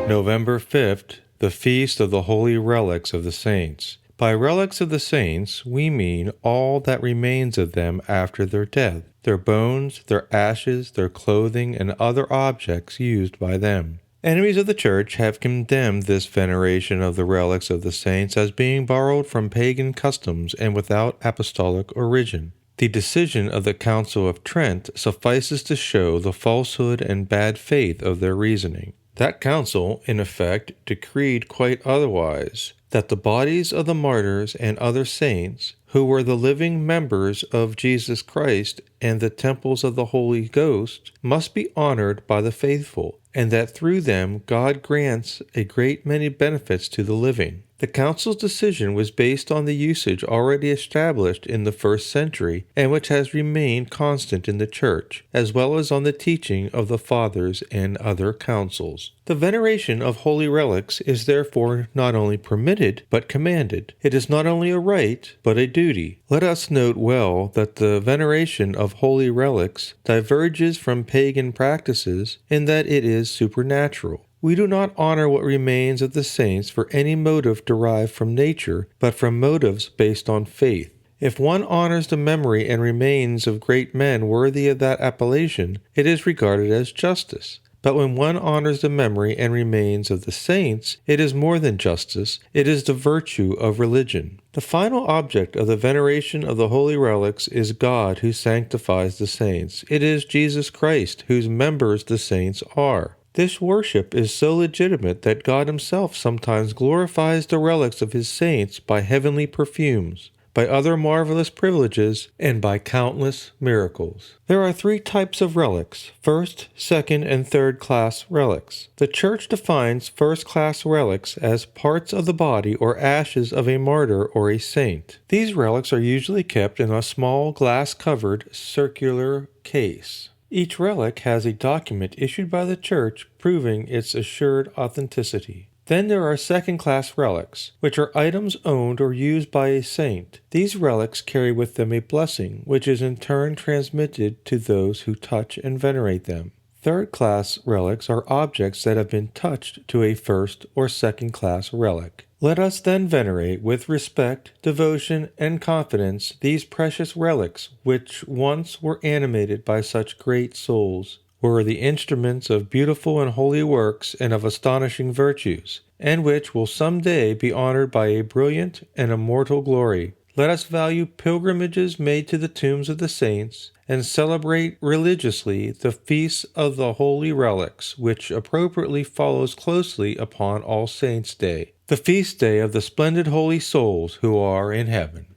November 5th, the Feast of the Holy Relics of the Saints. By relics of the saints, we mean all that remains of them after their death, their bones, their ashes, their clothing, and other objects used by them. Enemies of the Church have condemned this veneration of the relics of the saints as being borrowed from pagan customs and without apostolic origin. The decision of the Council of Trent suffices to show the falsehood and bad faith of their reasoning. That council, in effect, decreed quite otherwise, that the bodies of the martyrs and other saints, who were the living members of Jesus Christ and the temples of the Holy Ghost, must be honored by the faithful, and that through them God grants a great many benefits to the living. The Council's decision was based on the usage already established in the first century and which has remained constant in the Church, as well as on the teaching of the Fathers and other councils. The veneration of holy relics is therefore not only permitted, but commanded. It is not only a right, but a duty. Let us note well that the veneration of holy relics diverges from pagan practices in that it is supernatural. We do not honor what remains of the saints for any motive derived from nature, but from motives based on faith. If one honors the memory and remains of great men worthy of that appellation, it is regarded as justice. But when one honors the memory and remains of the saints, it is more than justice, it is the virtue of religion. The final object of the veneration of the holy relics is God who sanctifies the saints. It is Jesus Christ, whose members the saints are. This worship is so legitimate that God himself sometimes glorifies the relics of his saints by heavenly perfumes, by other marvelous privileges, and by countless miracles. There are three types of relics: first, second, and third-class relics. The Church defines first-class relics as parts of the body or ashes of a martyr or a saint. These relics are usually kept in a small glass-covered circular case. Each relic has a document issued by the Church proving its assured authenticity. Then there are second-class relics, which are items owned or used by a saint. These relics carry with them a blessing, which is in turn transmitted to those who touch and venerate them. Third-class relics are objects that have been touched to a first or second-class relic. Let us then venerate with respect, devotion, and confidence these precious relics which once were animated by such great souls, were the instruments of beautiful and holy works and of astonishing virtues, and which will some day be honored by a brilliant and immortal glory. Let us value pilgrimages made to the tombs of the saints, and celebrate religiously the feasts of the holy relics, which appropriately follows closely upon All Saints' Day, the feast day of the splendid holy souls who are in heaven.